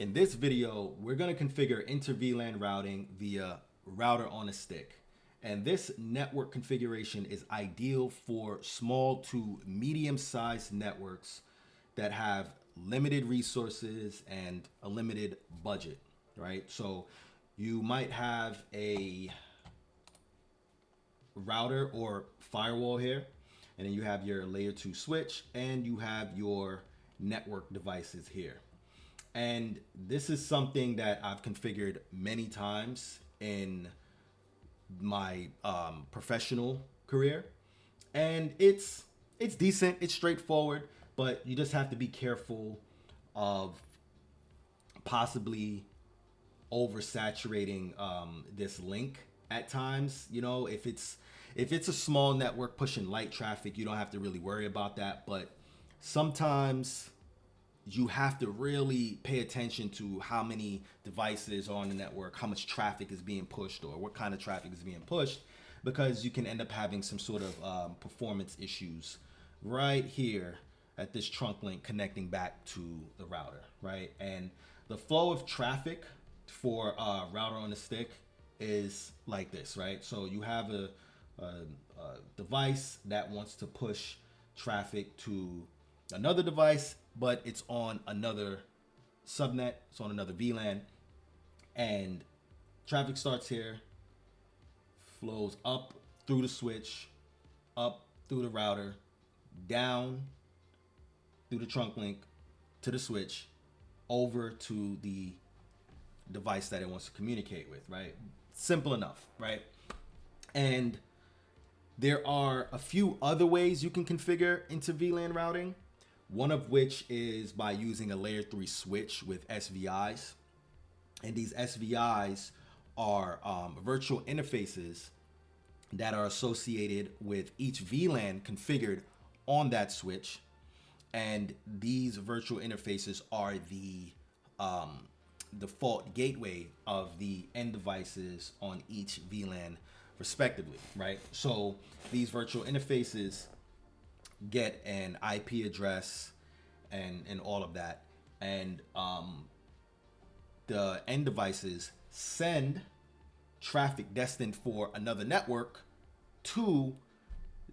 In this video, we're going to configure Inter-VLAN routing via router on a stick. And this network configuration is ideal for small to medium-sized networks that have limited resources and a limited budget, right? So you might have a router or firewall here, and then you have your layer 2 switch, and you have your network devices here. And this is something that I've configured many times in my professional career, and it's decent, it's straightforward, but you just have to be careful of possibly oversaturating this link at times. You know, if it's a small network pushing light traffic, you don't have to really worry about that, but sometimes you have to really pay attention to how many devices are on the network, how much traffic is being pushed, or what kind of traffic is being pushed, because you can end up having some sort of performance issues right here at this trunk link connecting back to the router, right? And the flow of traffic for router on the stick is like this, right? So you have a device that wants to push traffic to another device, but it's on another subnet, it's on another VLAN, and traffic starts here, flows up through the switch, up through the router, down through the trunk link to the switch, over to the device that it wants to communicate with, right? Simple enough, right? And there are a few other ways you can configure Inter-VLAN routing, one of which is by using a layer 3 switch with SVIs. And these SVIs are virtual interfaces that are associated with each VLAN configured on that switch. And these virtual interfaces are the default gateway of the end devices on each VLAN respectively, right? So these virtual interfaces get an IP address and all of that, and the end devices send traffic destined for another network to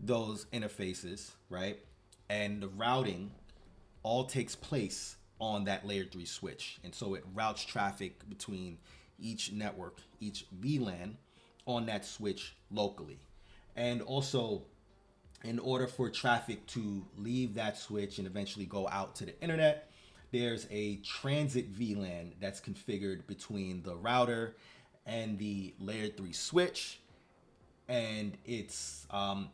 those interfaces, right? And the routing all takes place on that layer 3 switch, and so it routes traffic between each network, each VLAN on that switch locally. And also, in order for traffic to leave that switch and eventually go out to the internet, there's a transit VLAN that's configured between the router and the layer 3 switch. And it's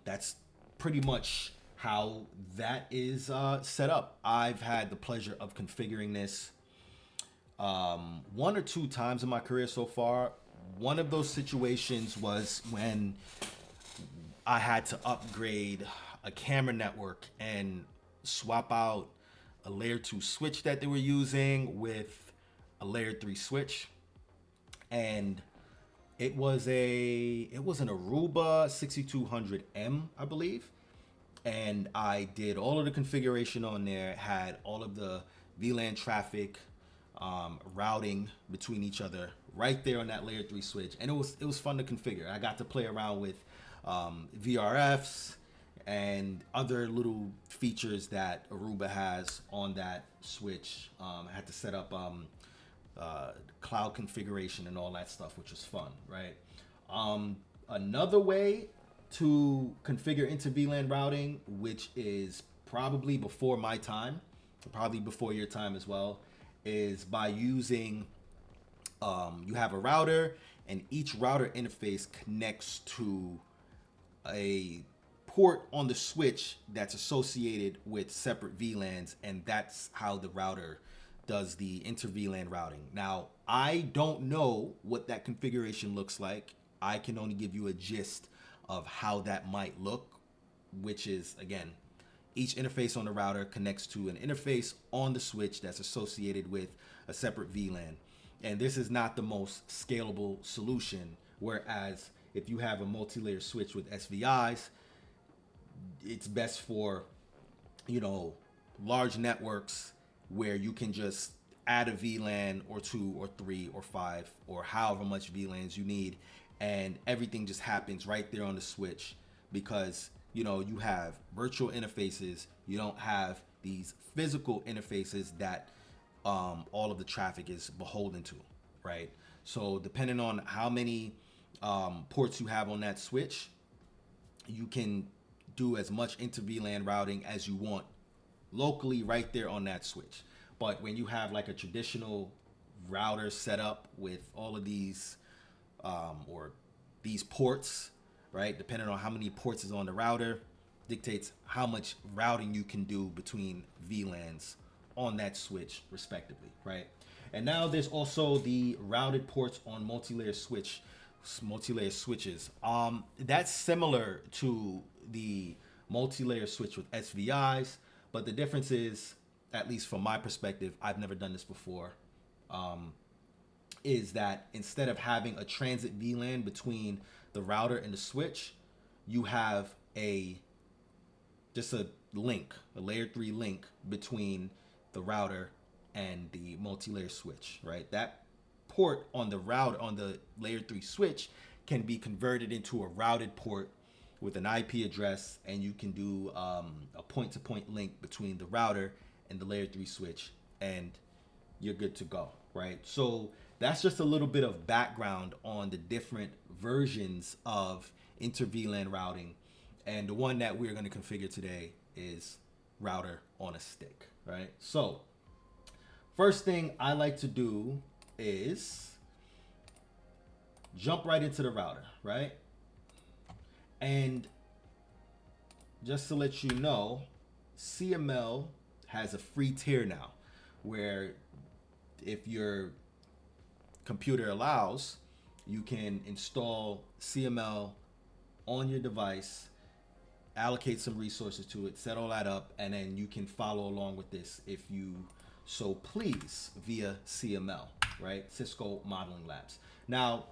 that's pretty much how that is set up. I've had the pleasure of configuring this one or two times in my career so far. One of those situations was when I had to upgrade a camera network and swap out a layer 2 switch that they were using with a layer 3 switch. And it was an Aruba 6200M, I believe. And I did all of the configuration on there, had all of the VLAN traffic routing between each other right there on that layer 3 switch. And it was fun to configure. I got to play around with VRFs and other little features that Aruba has on that switch. I had to set up cloud configuration and all that stuff, which was fun, right? Another way to configure Inter-VLAN routing, which is probably before my time, probably before your time as well, is by using, you have a router, and each router interface connects to a port on the switch that's associated with separate VLANs, and that's how the router does the Inter-VLAN routing. Now, I don't know what that configuration looks like. I can only give you a gist of how that might look, which is, again, each interface on the router connects to an interface on the switch that's associated with a separate VLAN. And this is not the most scalable solution, whereas if you have a multi-layer switch with SVIs, it's best for, you know, large networks where you can just add a VLAN or 2 or 3 or 5 or however much VLANs you need, and everything just happens right there on the switch because you know you have virtual interfaces. You don't have these physical interfaces that all of the traffic is beholden to, right? So depending on how many ports you have on that switch, you can do as much inter-VLAN routing as you want locally right there on that switch. But when you have like a traditional router set up with all of these or these ports, right, depending on how many ports is on the router, dictates how much routing you can do between VLANs on that switch respectively, right? And now there's also the routed ports on multi-layer switches. That's similar to the multi-layer switch with SVIs, but the difference is, at least from my perspective, I've never done this before, is that instead of having a transit VLAN between the router and the switch, you have just a link, a layer 3 link between the router and the multi-layer switch, right? That port on the layer 3 switch can be converted into a routed port with an IP address, and you can do a point-to-point link between the router and the layer 3 switch, and you're good to go, right? So that's just a little bit of background on the different versions of inter-VLAN routing, and the one that we're going to configure today is router on a stick, right? So first thing I like to do is jump right into the router, right? And just to let you know, CML has a free tier now, where if your computer allows, you can install CML on your device, allocate some resources to it, set all that up, and then you can follow along with this if you so please via CML, right? Cisco Modeling Labs. Now,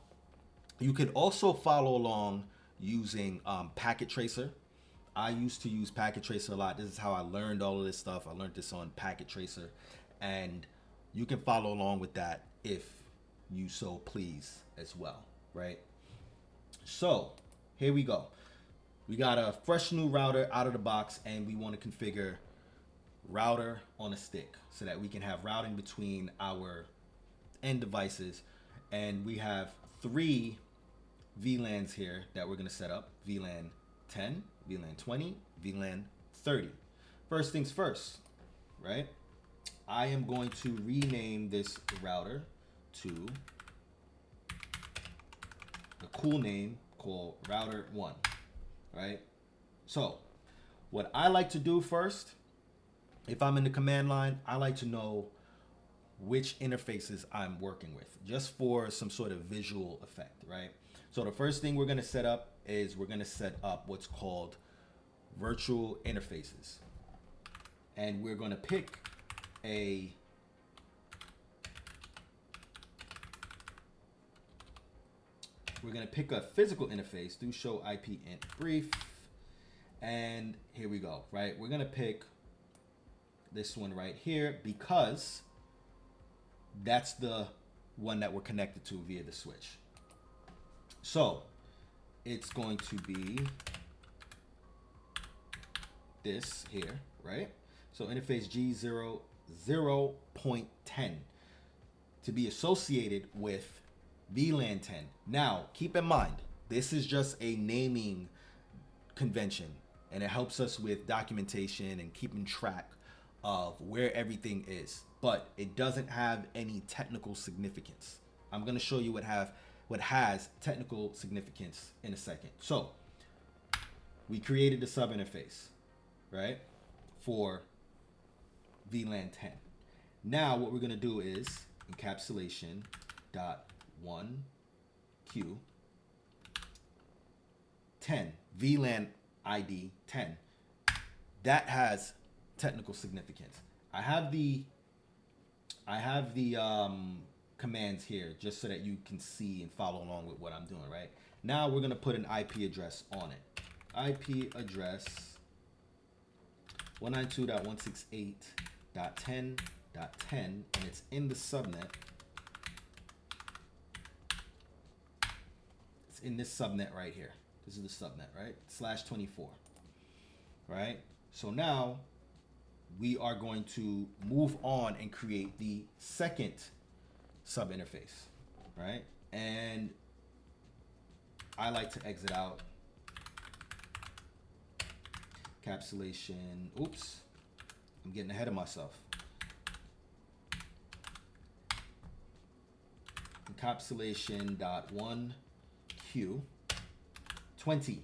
you can also follow along using Packet Tracer. I used to use Packet Tracer a lot. This is how I learned all of this stuff. I learned this on Packet Tracer, and you can follow along with that if you so please as well, right? So here we go. We got a fresh new router out of the box, and we want to configure router on a stick so that we can have routing between our end devices. And we have 3 VLANs here that we're going to set up: VLAN 10, VLAN 20, VLAN 30. First things first, right? I am going to rename this router to a cool name called router 1, right? So what I like to do first, if I'm in the command line, I like to know which interfaces I'm working with, just for some sort of visual effect, right? So the first thing we're going to set up is we're going to set up what's called virtual interfaces. And we're going to pick a physical interface, do show IP int brief. And here we go, right? We're going to pick this one right here because that's the one that we're connected to via the switch. So it's going to be this here, right? So interface G0 0.10 to be associated with VLAN 10. Now, keep in mind, this is just a naming convention, and it helps us with documentation and keeping track of where everything is, but it doesn't have any technical significance. I'm going to show you what has technical significance in a second. So we created the sub interface, right, for VLAN 10. Now what we're going to do is encapsulation dot 1q 10 VLAN ID 10. That has technical significance. I have the commands here just so that you can see and follow along with what I'm doing, right? Now we're going to put an IP address on it. IP address 192.168.10 .10, and it's in the subnet. It's in this subnet right here. This is the subnet, right? /24, right? So now we are going to move on and create the second sub interface, right? And I like to exit out encapsulation. Oops, I'm getting ahead of myself. Encapsulation.1Q 20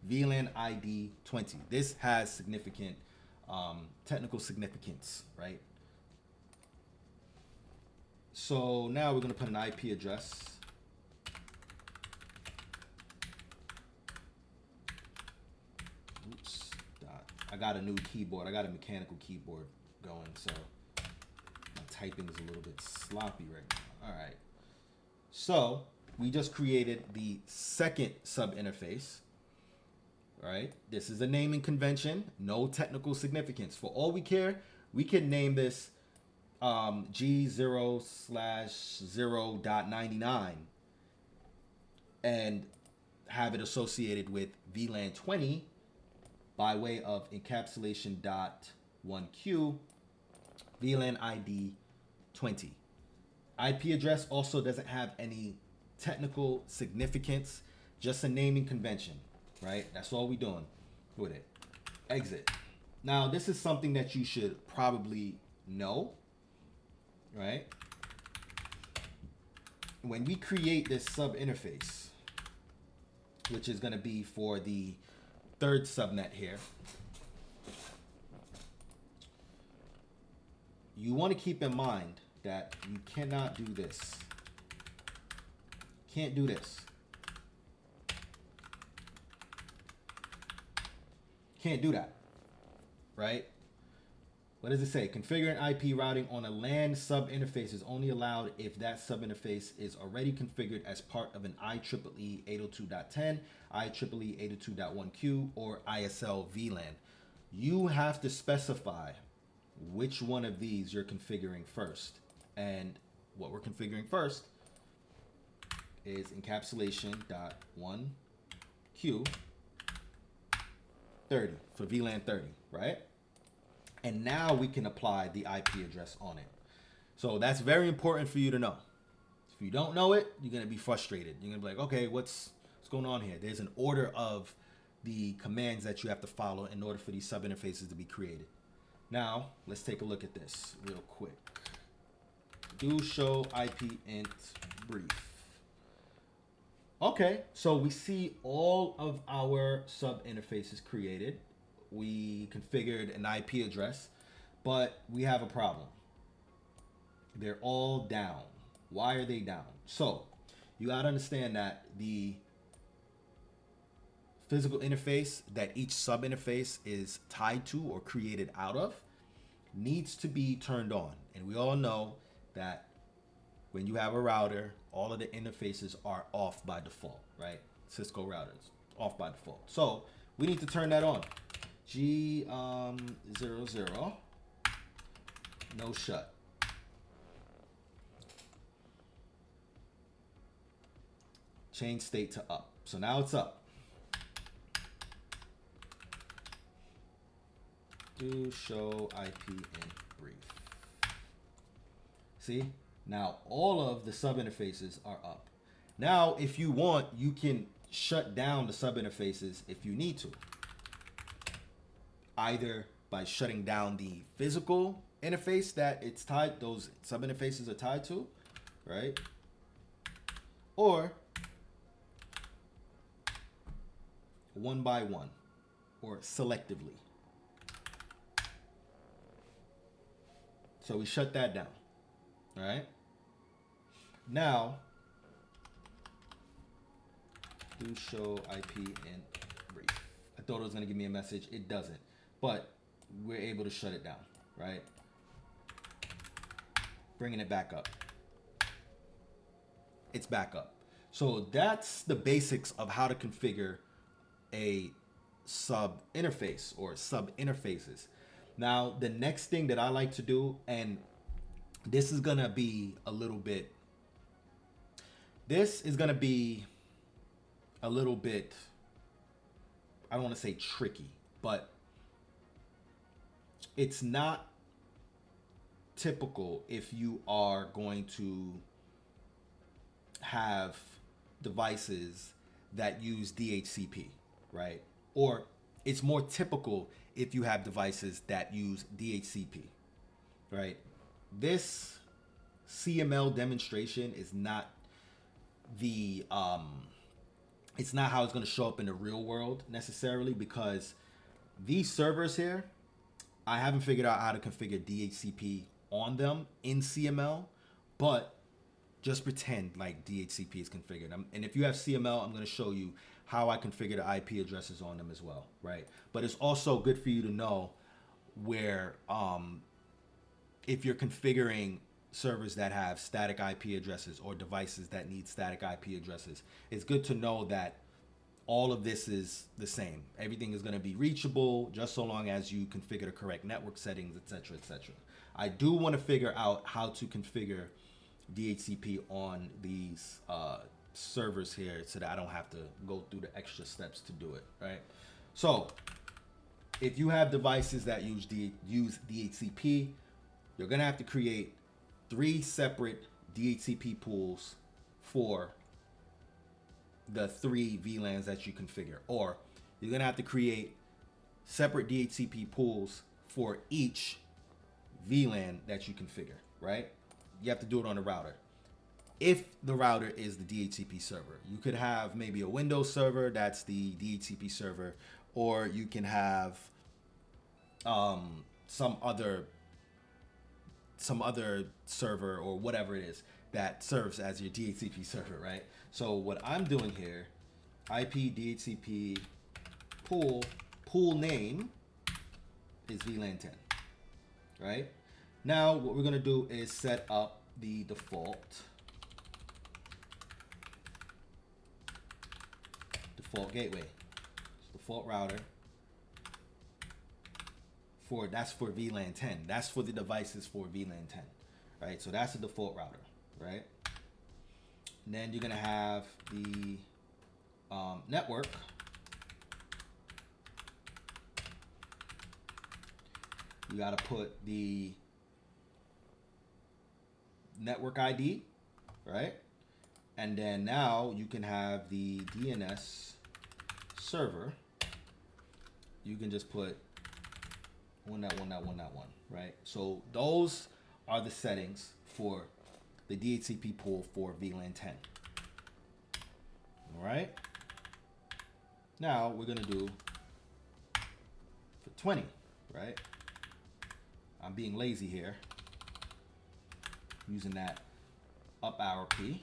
VLAN ID 20. This has significant technical significance, right? So now we're going to put an IP address. Oops. I got a new keyboard. I got a mechanical keyboard going, so my typing is a little bit sloppy right now. All right. So we just created the second sub interface. Right? This is a naming convention, no technical significance. For all we care, we can name this G0/0.99 and have it associated with VLAN 20 by way of encapsulation.1Q VLAN ID 20. IP address also doesn't have any technical significance, just a naming convention. Right? That's all we're doing with it. Exit. Now, this is something that you should probably know, right? When we create this sub interface, which is going to be for the third subnet here, you want to keep in mind that you cannot do this. Can't do this. Can't do that, right? What does it say? Configuring IP routing on a LAN sub interface is only allowed if that sub interface is already configured as part of an IEEE 802.10, IEEE 802.1Q, or ISL VLAN. You have to specify which one of these you're configuring first. And what we're configuring first is encapsulation.1Q 30 for VLAN 30, right? And now we can apply the IP address on it. So that's very important for you to know. If you don't know it, you're gonna be frustrated. You're gonna be like, okay, what's going on here? There's an order of the commands that you have to follow in order for these sub interfaces to be created. Now, let's take a look at this real quick. Do show IP int brief. Okay, so we see all of our sub interfaces created. We configured an IP address, but we have a problem. They're all down. Why are they down? So you gotta understand that the physical interface that each sub interface is tied to or created out of needs to be turned on. And we all know that when you have a router, all of the interfaces are off by default, right? Cisco routers, off by default. So we need to turn that on. G00, no shut. Change state to up. So now it's up. Do show IP in brief. See? Now all of the sub interfaces are up. Now, if you want, you can shut down the sub interfaces if you need to. Either by shutting down the physical interface that it's tied, those sub interfaces are tied to, right? Or one by one, or selectively. So we shut that down, all right? Now, do show IP in brief. I thought it was gonna give me a message, it doesn't. But we're able to shut it down, right? Bringing it back up. It's back up. So that's the basics of how to configure a sub interface or sub interfaces. Now, the next thing that I like to do, and this is gonna be a little bit, this is gonna be a little bit, I don't want to say tricky, but it's not typical if you are going to have devices that use DHCP, right? Or it's more typical if you have devices that use DHCP, right? This CML demonstration is not the it's not how it's going to show up in the real world necessarily, because these servers here, I haven't figured out how to configure DHCP on them in CML, but just pretend like DHCP is configured. And if you have CML, I'm going to show you how I configure the IP addresses on them as well, right? But it's also good for you to know where if you're configuring servers that have static IP addresses or devices that need static IP addresses, it's good to know that all of this is the same. Everything is going to be reachable just so long as you configure the correct network settings, etc., etc. I do want to figure out how to configure DHCP on these servers here so that I don't have to go through the extra steps to do it, right? So if you have devices that use DHCP, you're going to have to create 3 separate DHCP pools for the 3 VLANs that you configure, or you're going to have to create separate DHCP pools for each VLAN that you configure, right? You have to do it on the router. If the router is the DHCP server, you could have maybe a Windows server that's the DHCP server, or you can have some other server or whatever it is that serves as your DHCP server, right? So what I'm doing here, IP DHCP pool name is VLAN 10, right? Now what we're gonna do is set up the default gateway, default router that's for VLAN 10. That's for the devices for VLAN 10, right? So that's the default router, right? And then you're gonna have the network. You gotta put the network ID, right? And then now you can have the DNS server. You can just put 1.1.1.1, right? So those are the settings for the DHCP pool for VLAN 10. All right. Now we're gonna do for 20, right? I'm being lazy here, using that up arrow key.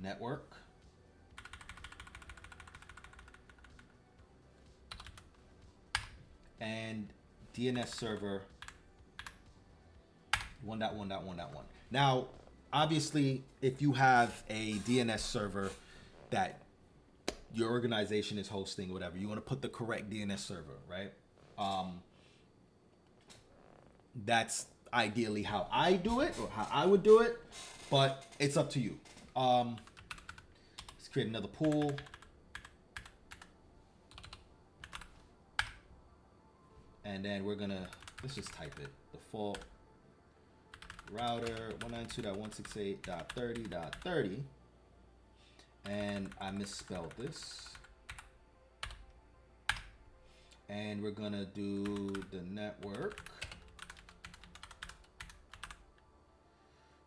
Network. And DNS server 1.1.1.1. Now, obviously, if you have a DNS server that your organization is hosting, whatever, you want to put the correct DNS server, right? That's ideally how I do it, or how I would do it, but it's up to you. Let's create another pool. And then we're gonna, let's just type it, default router 192.168.30.30. And I misspelled this. And we're gonna do the network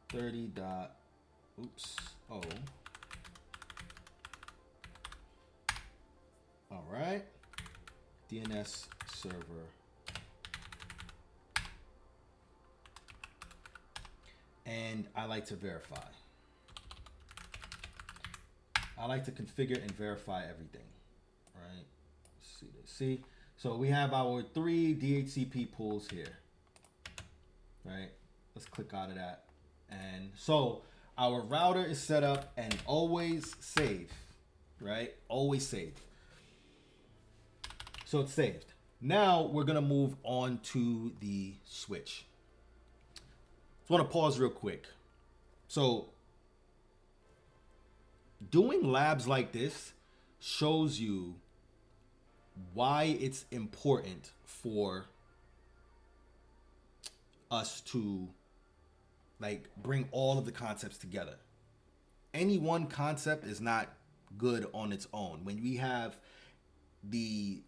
30. Oh. All right. DNS server. And I like to verify. I like to configure and verify everything, right? Let's see this. See, so we have our 3 DHCP pools here, right? Let's click out of that. And so our router is set up and always save, right? Always save. So it's saved. Now we're gonna move on to the switch. Just want to pause real quick. So doing labs like this shows you why it's important for us to like bring all of the concepts together. Any one concept is not good on its own. When we have the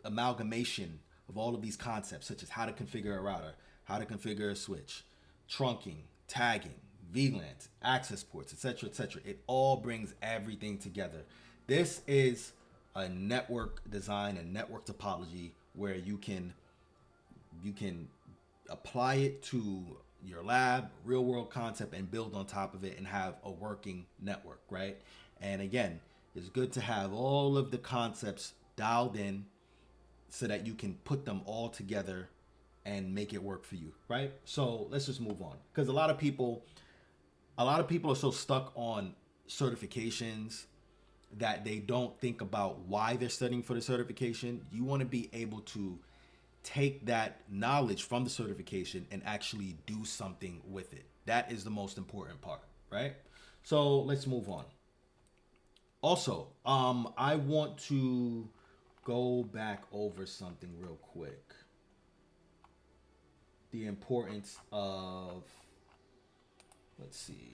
amalgamation of all of these concepts, such as how to configure a router, how to configure a switch, trunking, tagging, VLANs, access ports, etc., etc., it all brings everything together. This is a network design and network topology where you can apply it to your lab, real world concept, and build on top of it and have a working network, right? And again, it's good to have all of the concepts dialed in so that you can put them all together and make it work for you, right? So let's just move on, because a lot of people are so stuck on certifications that they don't think about why they're studying for the certification. You want to be able to take that knowledge from the certification and actually do something with it. That is the most important part, right? So let's move on. Also, I want to go back over something real quick. The importance of, let's see,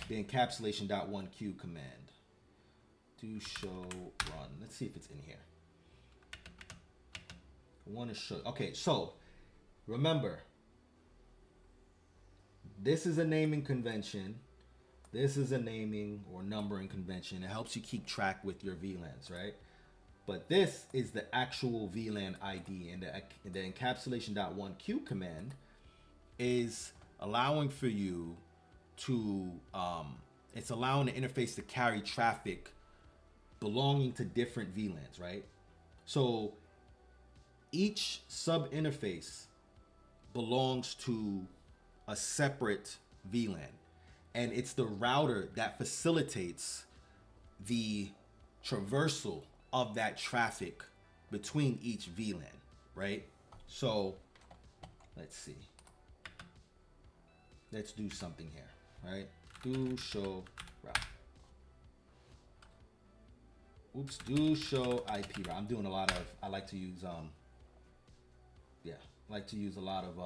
the encapsulation.1q command. Do show run. Let's see if it's in here. I want to show. Okay, so remember, this is a naming convention. This is a naming or numbering convention. It helps you keep track with your VLANs, right? But this is the actual VLAN ID, and the encapsulation.1q command is allowing for you to, it's allowing the interface to carry traffic belonging to different VLANs, right? So each sub interface belongs to a separate VLAN, and it's the router that facilitates the traversal of that traffic between each VLAN, right? So let's see. Let's do something here, right? Do show route. Oops, do show IP route. I'm doing a lot of, I like to use, a lot of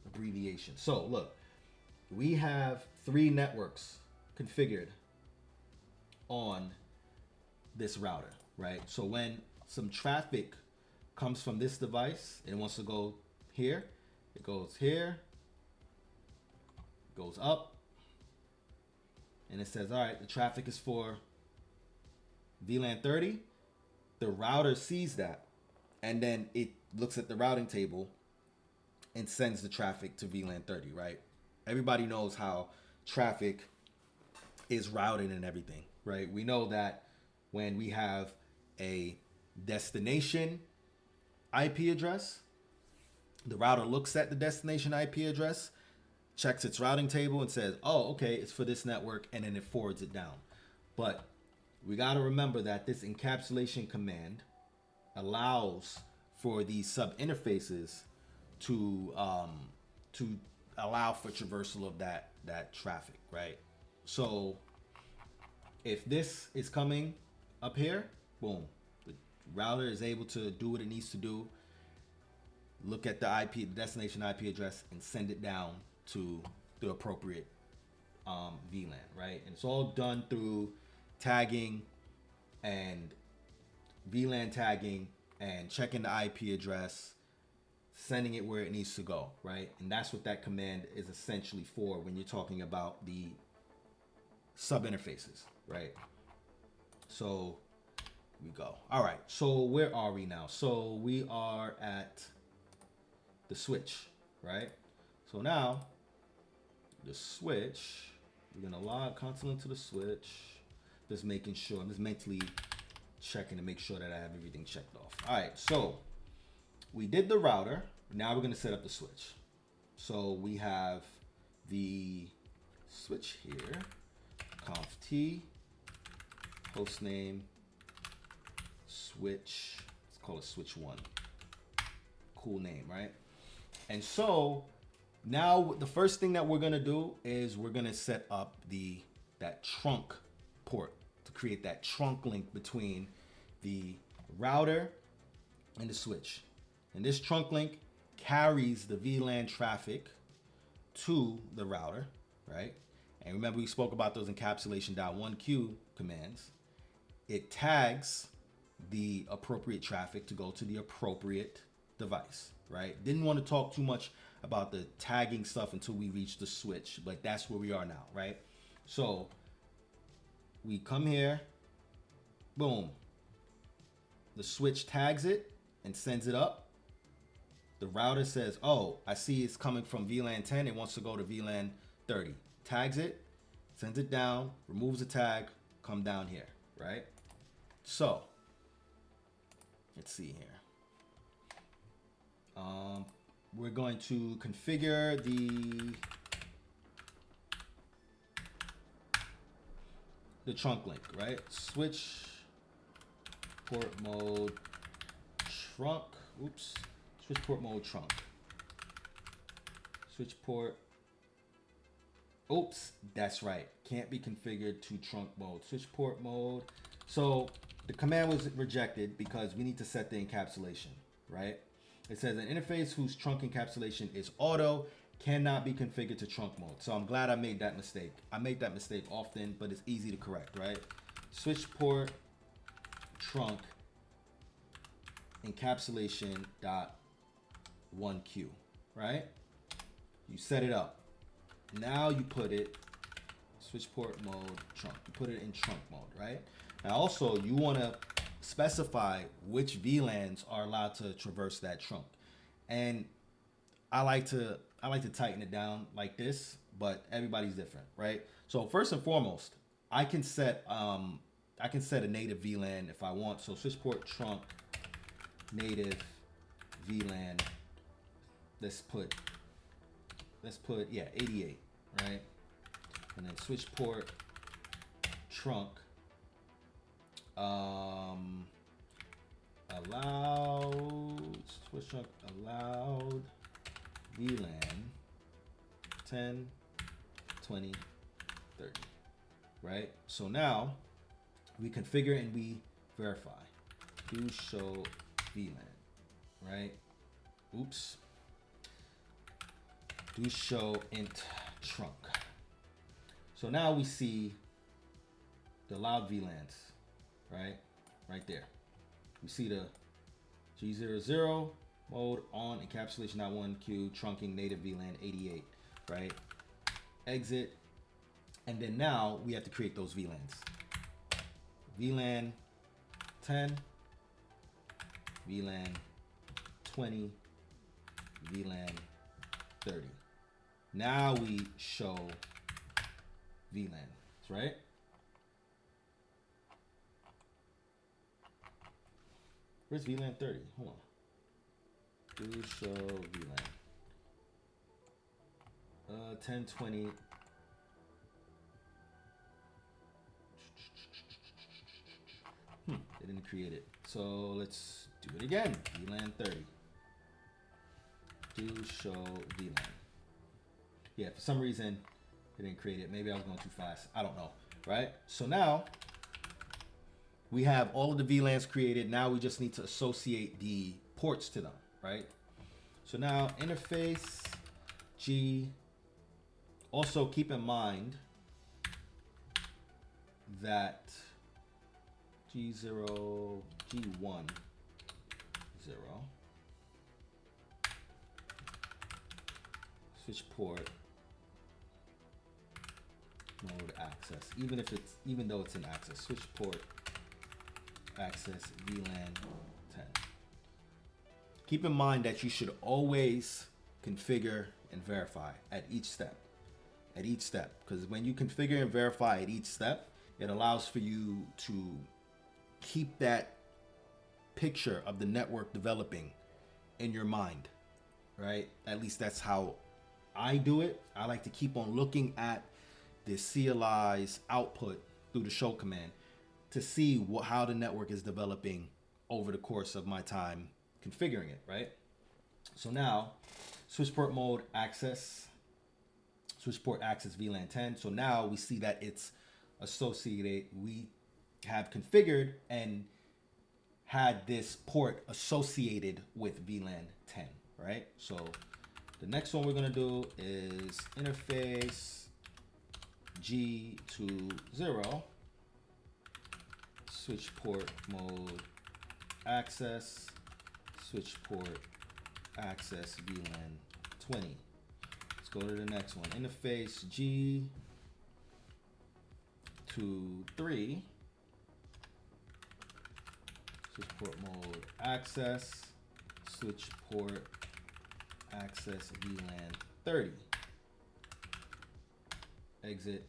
abbreviations. So look, we have 3 networks configured on this router, right? So when some traffic comes from this device and it wants to go here, it goes here, goes up, and it says, all right, the traffic is for VLAN 30. The router sees that, and then it looks at the routing table and sends the traffic to VLAN 30, right? Everybody knows how traffic is routed and everything, right? We know that when we have a destination IP address, the router looks at the destination IP address, checks its routing table and says, oh, okay, it's for this network, and then it forwards it down. But we got to remember that this encapsulation command allows for these sub interfaces to allow for traversal of that traffic, right? So if this is coming up here, boom, the router is able to do what it needs to do, look at the IP, the destination IP address, and send it down to the appropriate VLAN, right? And it's all done through tagging and VLAN tagging and checking the IP address, sending it where it needs to go, right? And that's what that command is essentially for when you're talking about the sub interfaces, right? So we go. All right, so where are we now? So we are at the switch, right? So now the switch, we're gonna log console into the switch. Just making sure, I'm just mentally checking to make sure that I have everything checked off. All right, so we did the router. Now we're gonna set up the switch. So we have the switch here, conf t, hostname, switch call it switch 1. Cool name, right? And so now the first thing that we're gonna do is we're gonna set up that trunk port to create that trunk link between the router and the switch. And this trunk link carries the VLAN traffic to the router, right? And remember, we spoke about those encapsulation.1q commands. It tags the appropriate traffic to go to the appropriate device, right? Didn't want to talk too much about the tagging stuff until we reach the switch, but that's where we are now, right? So we come here, boom. The switch tags it and sends it up. The router says, oh, I see it's coming from VLAN 10. It wants to go to VLAN 30. Tags it, sends it down, removes the tag, come down here, right? So, let's see here. We're going to configure the trunk link, right? Switch port mode trunk. Oops. Switch port mode trunk. Switch port. Oops, that's right. Can't be configured to trunk mode. Switch port mode. So the command was rejected because we need to set the encapsulation, right? It says an interface whose trunk encapsulation is auto cannot be configured to trunk mode. So I'm glad I made that mistake. I make that mistake often, but it's easy to correct, right? Switch port trunk encapsulation dot 1q, right? You set it up. Now you put it switch port mode trunk. You put it in trunk mode, right? Now also you want to specify which VLANs are allowed to traverse that trunk. And I like to tighten it down like this, but everybody's different, right? So first and foremost, I can set a native VLAN if I want. So switch port trunk native VLAN. Let's put 88, right? And then switch port trunk switch trunk allowed VLAN 10, 20, 30, right? So now we configure and we verify. Do show VLAN, right? Oops. Do show int trunk. So now we see the allowed VLANs, right? Right there. We see the G00 mode on encapsulation.1q trunking native VLAN 88, right? Exit. And then now we have to create those VLANs. VLAN 10, VLAN 20, VLAN 30. Now we show VLANs, right? Where's VLAN 30? Hold on. Do show VLAN. 10, 20. They didn't create it. So let's do it again. VLAN 30. Do show VLAN. Yeah, for some reason it didn't create it. Maybe I was going too fast. I don't know. Right? So now we have all of the VLANs created. Now we just need to associate the ports to them, right? So now interface G. Also keep in mind that G0, G1, 0. Switch port mode access. Even though it's in access. Switch port access VLAN 10. Keep in mind that you should always configure and verify at each step. At each step. Because when you configure and verify at each step, it allows for you to keep that picture of the network developing in your mind, right? At least that's how I do it. I like to keep on looking at the CLI's output through the show command to see how the network is developing over the course of my time configuring it, right? So now, switch port mode access, switch port access VLAN 10. So now we see that it's associated. We have configured and had this port associated with VLAN 10, right? So the next one we're gonna do is interface G to 0, switch port mode access, switch port access VLAN 20. Let's go to the next one. Interface G to 3, switch port mode access, switch port access VLAN 30. Exit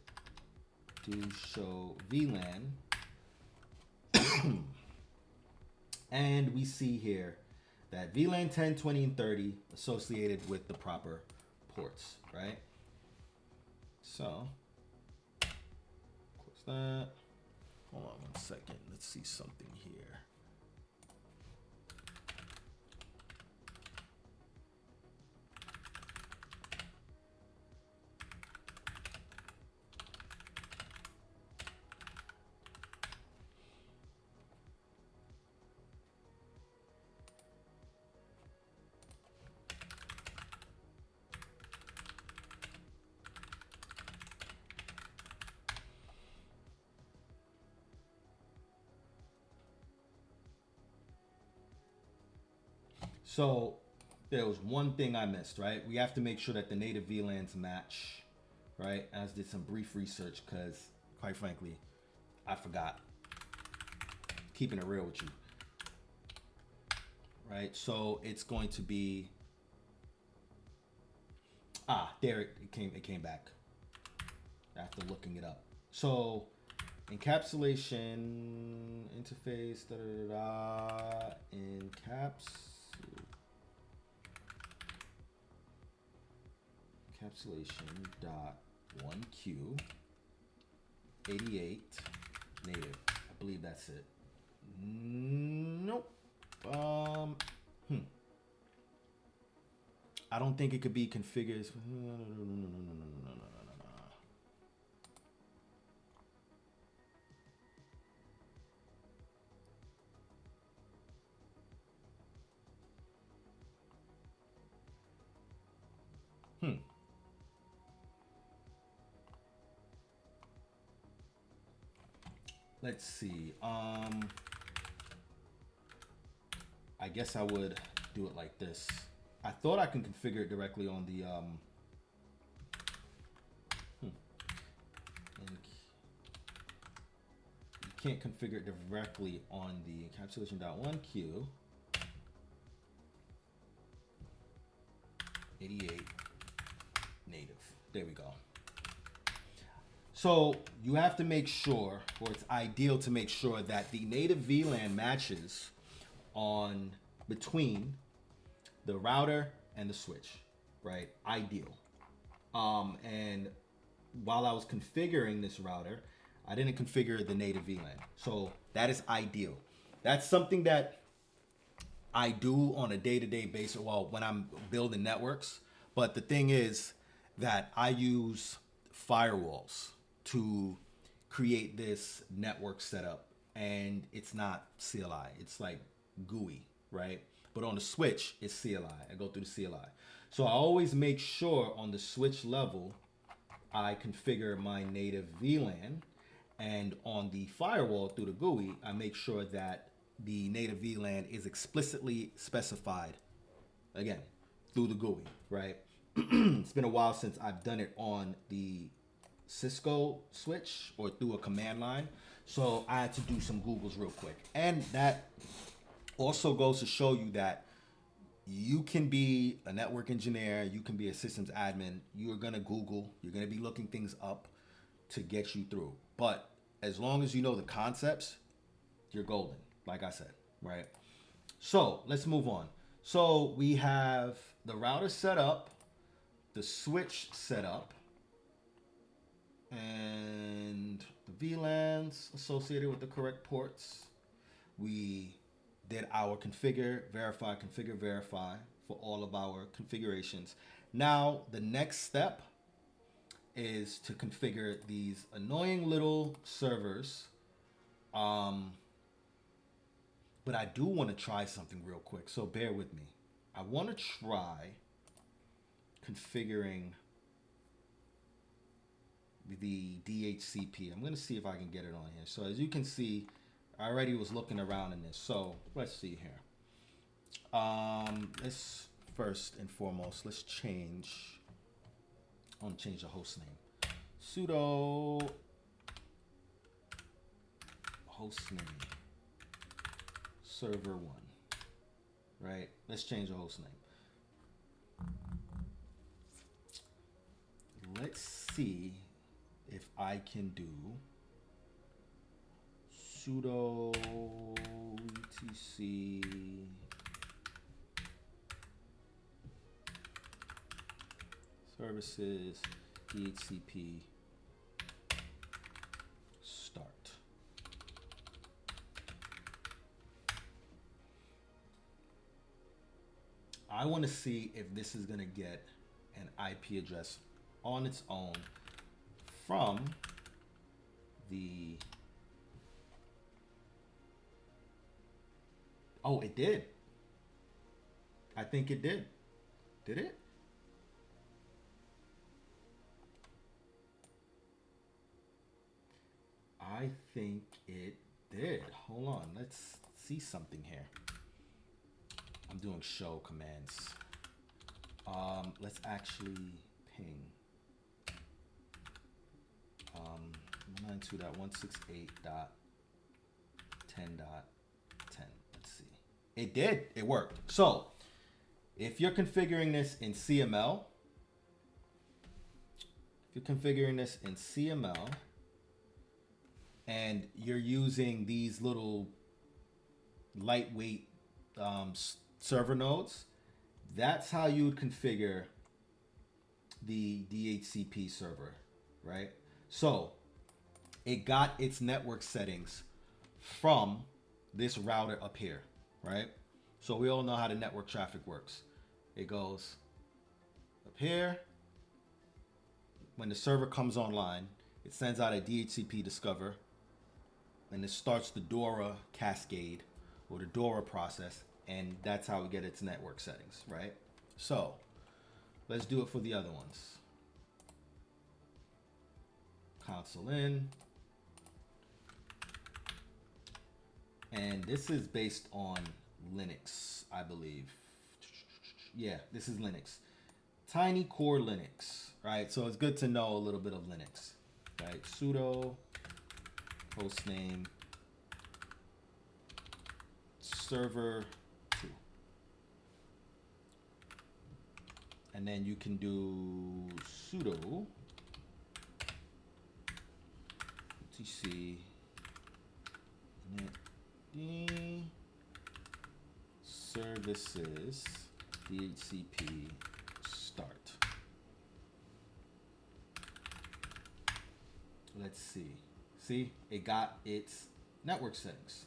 to show VLAN. And we see here that VLAN 10, 20, and 30 associated with the proper ports, right? So, close that. Hold on 1 second. Let's see something here. So there was one thing I missed, right? We have to make sure that the native VLANs match, right? I did some brief research because, quite frankly, I forgot. Keeping it real with you, right? So it's going to be, there it came back after looking it up. So encapsulation interface, encapsulation dot 1Q 88 native. I believe that's it. Nope. I don't think it could be configured. Let's see. I guess I would do it like this. I thought I can configure it directly on the you can't configure it directly on the encapsulation.1Q 88 native. There we go. So you have to make sure, or it's ideal to make sure that the native VLAN matches on between the router and the switch, right? Ideal. And while I was configuring this router, I didn't configure the native VLAN. So that is ideal. That's something that I do on a day-to-day basis, well, when I'm building networks. But the thing is that I use firewalls to create this network setup, and it's not CLI. It's like GUI, right? But on the switch, it's CLI. I go through the CLI. So I always make sure on the switch level, I configure my native VLAN, and on the firewall through the GUI, I make sure that the native VLAN is explicitly specified, again, through the GUI, right? It's been a while since I've done it on the Cisco switch or through a command line. So I had to do some Googles real quick. And that also goes to show you that you can be a network engineer, you can be a systems admin, you're gonna Google, you're gonna be looking things up to get you through. But as long as you know the concepts, you're golden, like I said, right? So let's move on. So we have the router set up, the switch set up, and the VLANs associated with the correct ports. We did our configure, verify for all of our configurations. Now, the next step is to configure these annoying little servers. But I do want to try something real quick, so bear with me. I want to try configuring the DHCP. I'm going to see if I can get it on here. So as you can see, I already was looking around in this. So let's see here. Let's first and foremost, let's change. I want to change the host name. Sudo hostname server 1. Right? Let's change the host name. Let's see if I can do sudo etc services DHCP start. I want to see if this is going to get an IP address on its own from the... Oh, it did. I think it did. Did it? I think it did. Hold on. Let's see something here. I'm doing show commands. Let's actually ping 192.168.10.10. Let's see. It did. It worked. So if you're configuring this in CML, and you're using these little lightweight server nodes, that's how you would configure the DHCP server, right? So it got its network settings from this router up here, right? So we all know how the network traffic works. It goes up here. When the server comes online, it sends out a DHCP discover, and it starts the DORA cascade or the DORA process, and that's how we get its network settings, right? So let's do it for the other ones. Console in. And this is based on Linux, I believe. Yeah, this is Linux. Tiny Core Linux, right? So it's good to know a little bit of Linux, right? Sudo hostname server 2. And then you can do sudo etc services DHCP start. Let's see. See, it got its network settings,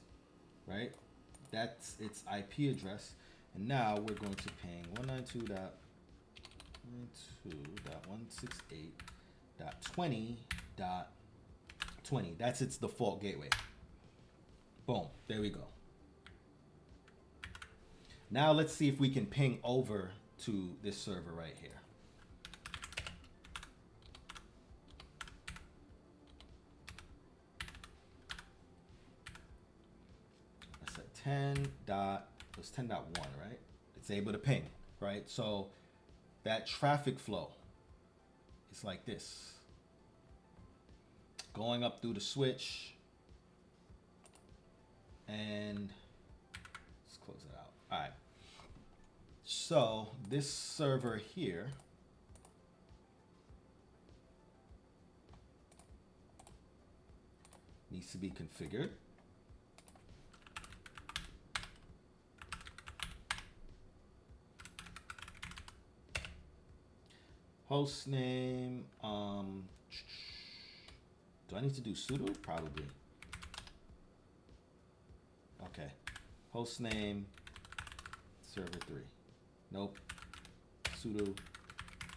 right? That's its IP address. And now we're going to ping 192.168.20.20. That's its default gateway. Boom, there we go. Now let's see if we can ping over to this server right here. That's at 10.1, right? It's able to ping, right? So that traffic flow is like this. Going up through the switch, and let's close it out. All right. So this server here needs to be configured. Host name, do I need to do sudo? Probably. Okay. hostname server 3. Nope. Sudo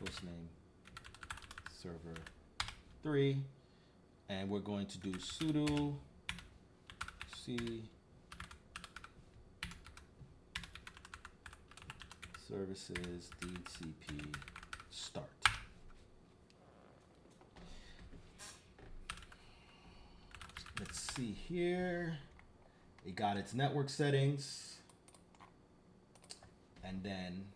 hostname server 3. And we're going to do sudo c services DHCP start. Let's see here. It got its network settings. And then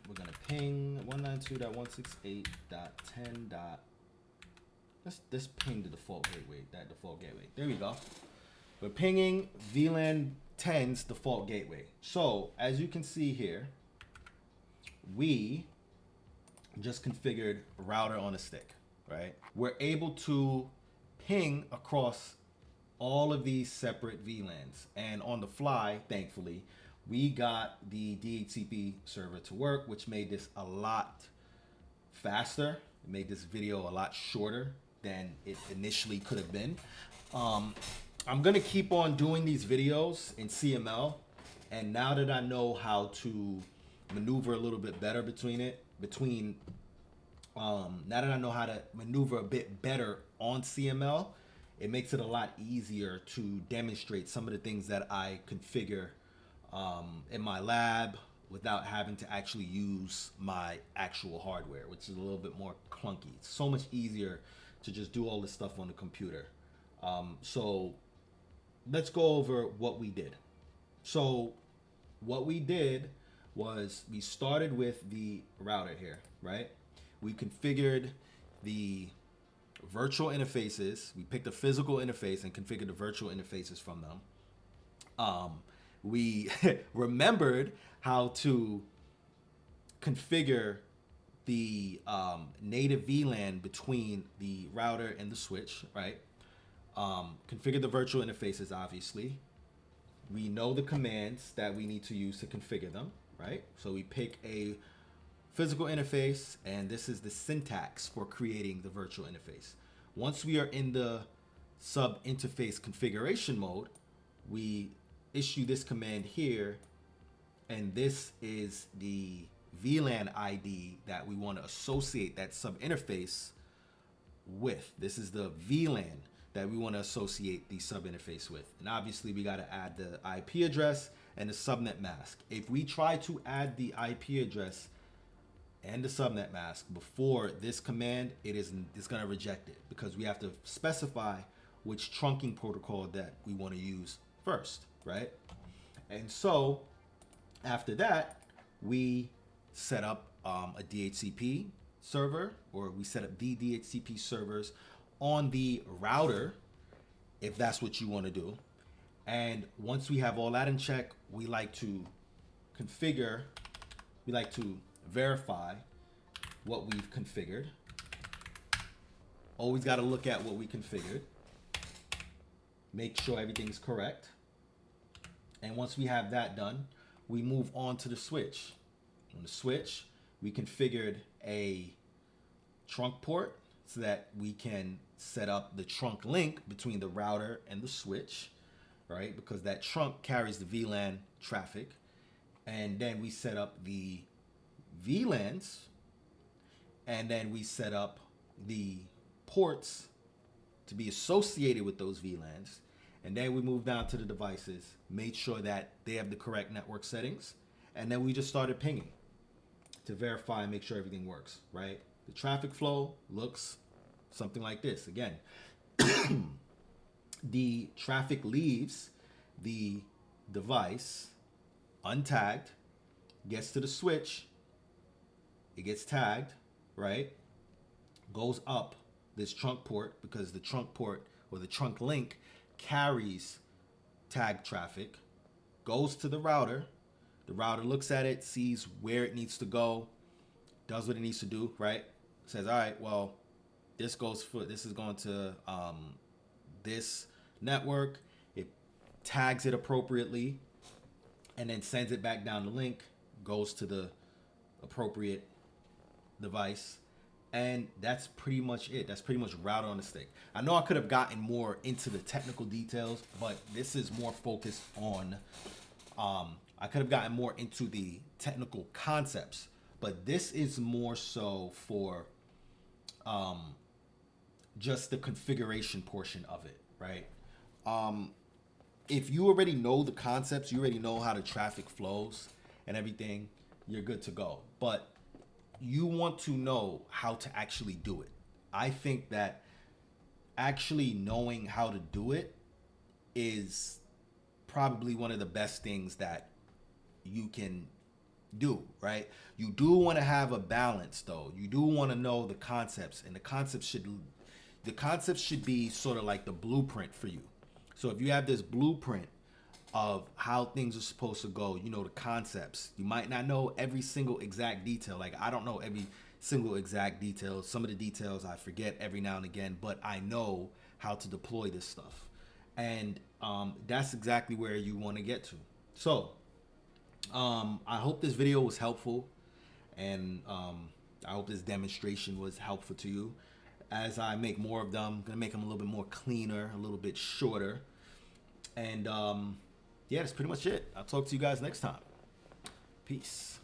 we're going to ping 192.168.10. Let's ping the default gateway, that default gateway. There we go. We're pinging VLAN 10's default gateway. So as you can see here, we just configured router on a stick, right? We're able to ping across all of these separate VLANs, and on the fly, thankfully, we got the DHCP server to work, which made this a lot faster. It made this video a lot shorter than it initially could have been. I'm gonna keep on doing these videos in CML, and now that I know how to maneuver a little bit better now that I know how to maneuver a bit better on CML, it makes it a lot easier to demonstrate some of the things that I configure in my lab without having to actually use my actual hardware, which is a little bit more clunky. It's so much easier to just do all this stuff on the computer. So let's go over what we did. So what we did was we started with the router here, right? We configured the virtual interfaces. We picked a physical interface and configured the virtual interfaces from them. We remembered how to configure the native VLAN between the router and the switch, right? Configure the virtual interfaces, obviously. We know the commands that we need to use to configure them, right? So we pick a physical interface, and this is the syntax for creating the virtual interface. Once we are in the sub interface configuration mode, we issue this command here, and this is the VLAN ID that we want to associate that sub interface with. This is the VLAN that we want to associate the sub interface with. And obviously we got to add the IP address and the subnet mask. If we try to add the IP address and the subnet mask before this command, it's going to reject it, because we have to specify which trunking protocol that we want to use first, right? And so after that, we set up a DHCP server, or we set up the DHCP servers on the router, if that's what you want to do. And once we have all that in check, we like to verify what we've configured. Always got to look at what we configured, make sure everything's correct. And once we have that done, we move on to the switch. On the switch, we configured a trunk port so that we can set up the trunk link between the router and the switch, right? Because that trunk carries the VLAN traffic. And then we set up the VLANs, and then we set up the ports to be associated with those VLANs. And then we moved down to the devices, made sure that they have the correct network settings, and then we just started pinging to verify and make sure everything works, right? The traffic flow looks something like this. Again, the traffic leaves the device untagged, gets to the switch, it gets tagged, right? Goes up this trunk port, because the trunk port or the trunk link carries tag traffic, goes to the router looks at it, sees where it needs to go, does what it needs to do, right? Says, all right, well, this is going to this network. It tags it appropriately, and then sends it back down the link, goes to the appropriate device, And that's pretty much it. That's pretty much router on the stick. I know I could have gotten more into the technical details, but this is more focused on, I could have gotten more into the technical concepts, but this is more so for just the configuration portion of it, right? If you already know the concepts, you already know how the traffic flows and everything, you're good to go. But you want to know how to actually do it. I think that actually knowing how to do it is probably one of the best things that you can do, right? You do want to have a balance though. You do want to know the concepts, and the concepts should be sort of like the blueprint for you. So if you have this blueprint of how things are supposed to go, you know the concepts. You might not know every single exact detail. Like I don't know every single exact detail. Some of the details I forget every now and again, but I know how to deploy this stuff. And that's exactly where you want to get to. So I hope this video was helpful, and I hope this demonstration was helpful to you. As I make more of them, I'm gonna make them a little bit more cleaner, a little bit shorter. And yeah, that's pretty much it. I'll talk to you guys next time. Peace.